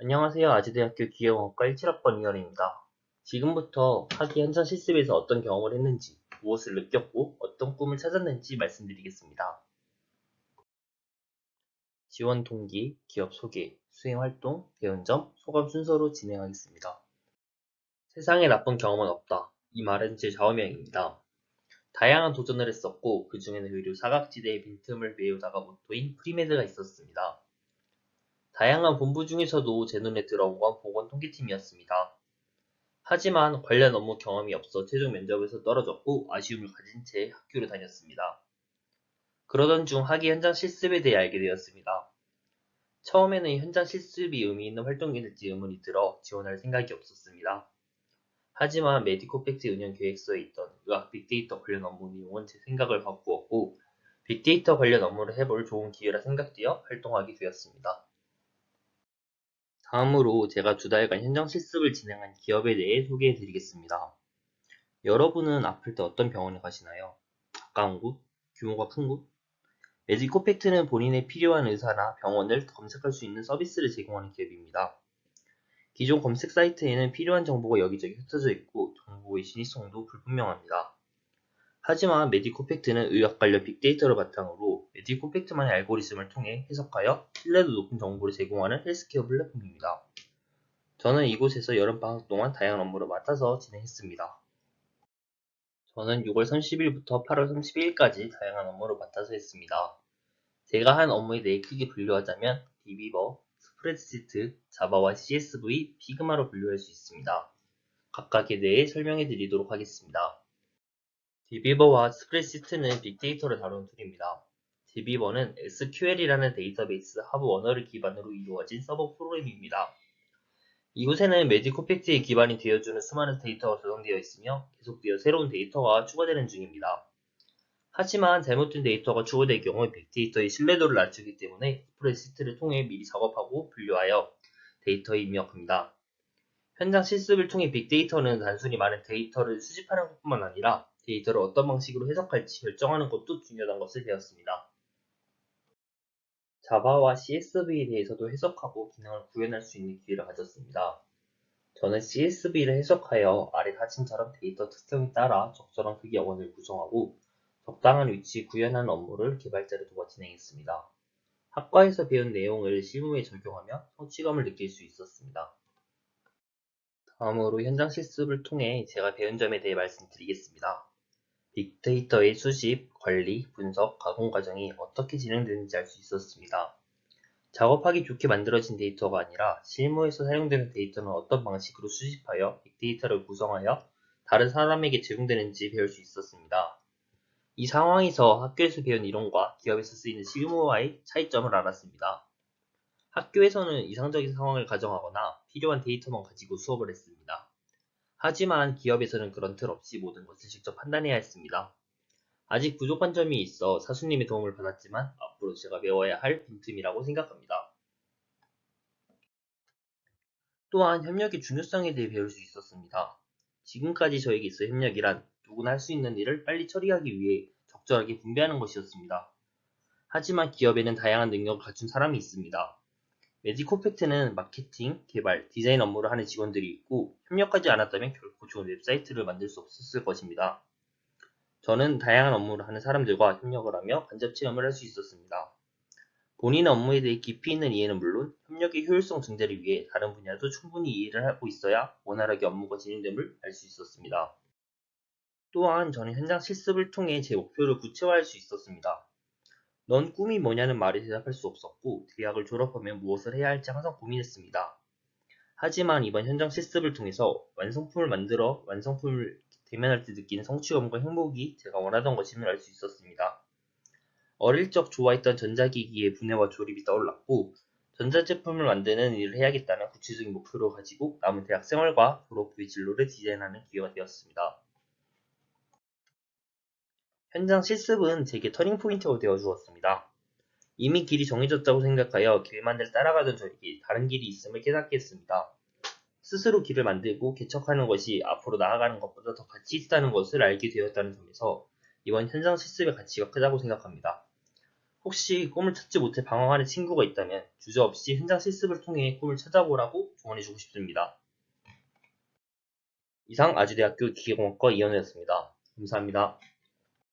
안녕하세요. 아주대학교 기계공학과 17학번 이현입니다. 지금부터 학위 현장 실습에서 어떤 경험을 했는지, 무엇을 느꼈고 어떤 꿈을 찾았는지 말씀드리겠습니다. 지원 동기, 기업 소개, 수행 활동, 배운 점, 소감 순서로 진행하겠습니다. 세상에 나쁜 경험은 없다. 이 말은 제 좌우명입니다. 다양한 도전을 했었고 그 중에는 의료 사각지대의 빈틈을 메우다가 모토인 프리메드가 있었습니다. 다양한 본부 중에서도 제 눈에 들어온 건 보건통계팀이었습니다. 하지만 관련 업무 경험이 없어 최종 면접에서 떨어졌고 아쉬움을 가진 채 학교를 다녔습니다. 그러던 중 학위 현장 실습에 대해 알게 되었습니다. 처음에는 현장 실습이 의미 있는 활동이 될지 의문이 들어 지원할 생각이 없었습니다. 하지만 메디코팩트 운영 계획서에 있던 의학 빅데이터 관련 업무 내용은 제 생각을 바꾸었고 빅데이터 관련 업무를 해볼 좋은 기회라 생각되어 활동하게 되었습니다. 다음으로 제가 2달간 현장 실습을 진행한 기업에 대해 소개해 드리겠습니다. 여러분은 아플 때 어떤 병원에 가시나요? 가까운 곳? 규모가 큰 곳? 메디코팩트는 본인의 필요한 의사나 병원을 검색할 수 있는 서비스를 제공하는 기업입니다. 기존 검색 사이트에는 필요한 정보가 여기저기 흩어져 있고 정보의 진위성도 불분명합니다. 하지만 메디코팩트는 의학 관련 빅데이터를 바탕으로 메디코팩트만의 알고리즘을 통해 해석하여 신뢰도 높은 정보를 제공하는 헬스케어 플랫폼입니다. 저는 이곳에서 여름방학 동안 다양한 업무를 맡아서 진행했습니다. 저는 6월 30일부터 8월 31일까지 다양한 업무를 맡아서 했습니다. 제가 한 업무에 대해 크게 분류하자면 DB버, 스프레드시트, 자바와 CSV, 피그마로 분류할 수 있습니다. 각각에 대해 설명해 드리도록 하겠습니다. DB버와 스프레드시트는 빅데이터를 다루는 툴입니다. DB버는 SQL이라는 데이터베이스 하부 언어를 기반으로 이루어진 서버 프로그램입니다. 이곳에는 메디코팩트에 기반이 되어주는 수많은 데이터가 저장되어 있으며 계속되어 새로운 데이터가 추가되는 중입니다. 하지만 잘못된 데이터가 추가될 경우 빅데이터의 신뢰도를 낮추기 때문에 스프레드시트를 통해 미리 작업하고 분류하여 데이터에 입력합니다. 현장 실습을 통해 빅데이터는 단순히 많은 데이터를 수집하는 것뿐만 아니라 데이터를 어떤 방식으로 해석할지 결정하는 것도 중요하다는 것을 배웠습니다. 자바와 CSV에 대해서도 해석하고 기능을 구현할 수 있는 기회를 가졌습니다. 저는 CSV를 해석하여 아래 사진처럼 데이터 특성에 따라 적절한 크기 어원을 구성하고 적당한 위치 구현하는 업무를 개발자를 도와 진행했습니다. 학과에서 배운 내용을 실무에 적용하며 성취감을 느낄 수 있었습니다. 다음으로 현장 실습을 통해 제가 배운 점에 대해 말씀드리겠습니다. 빅데이터의 수집, 관리, 분석, 가공 과정이 어떻게 진행되는지 알 수 있었습니다. 작업하기 좋게 만들어진 데이터가 아니라 실무에서 사용되는 데이터는 어떤 방식으로 수집하여 빅데이터를 구성하여 다른 사람에게 제공되는지 배울 수 있었습니다. 이 상황에서 학교에서 배운 이론과 기업에서 쓰이는 실무와의 차이점을 알았습니다. 학교에서는 이상적인 상황을 가정하거나 필요한 데이터만 가지고 수업을 했습니다. 하지만 기업에서는 그런 틀 없이 모든 것을 직접 판단해야 했습니다. 아직 부족한 점이 있어 사수님의 도움을 받았지만 앞으로 제가 배워야 할 빈틈이라고 생각합니다. 또한 협력의 중요성에 대해 배울 수 있었습니다. 지금까지 저에게 있어 협력이란 누구나 할 수 있는 일을 빨리 처리하기 위해 적절하게 분배하는 것이었습니다. 하지만 기업에는 다양한 능력을 갖춘 사람이 있습니다. 메디코팩트는 마케팅, 개발, 디자인 업무를 하는 직원들이 있고 협력하지 않았다면 결코 좋은 웹사이트를 만들 수 없었을 것입니다. 저는 다양한 업무를 하는 사람들과 협력을 하며 간접 체험을 할 수 있었습니다. 본인 업무에 대해 깊이 있는 이해는 물론 협력의 효율성 증대를 위해 다른 분야도 충분히 이해를 하고 있어야 원활하게 업무가 진행됨을 알 수 있었습니다. 또한 저는 현장 실습을 통해 제 목표를 구체화할 수 있었습니다. 넌 꿈이 뭐냐는 말에 대답할 수 없었고 대학을 졸업하면 무엇을 해야 할지 항상 고민했습니다. 하지만 이번 현장 실습을 통해서 완성품을 만들어 완성품을 대면할 때 느끼는 성취감과 행복이 제가 원하던 것임을 알 수 있었습니다. 어릴 적 좋아했던 전자기기의 분해와 조립이 떠올랐고 전자제품을 만드는 일을 해야겠다는 구체적인 목표를 가지고 남은 대학 생활과 졸업 후의 진로를 디자인하는 기회가 되었습니다. 현장 실습은 제게 터닝포인트가 되어 주었습니다. 이미 길이 정해졌다고 생각하여 길만을 따라가던 저에게 다른 길이 있음을 깨닫게 했습니다. 스스로 길을 만들고 개척하는 것이 앞으로 나아가는 것보다 더 가치 있다는 것을 알게 되었다는 점에서 이번 현장 실습의 가치가 크다고 생각합니다. 혹시 꿈을 찾지 못해 방황하는 친구가 있다면 주저없이 현장 실습을 통해 꿈을 찾아보라고 조언해주고 싶습니다. 이상 아주대학교 기계공학과 이현우였습니다. 감사합니다.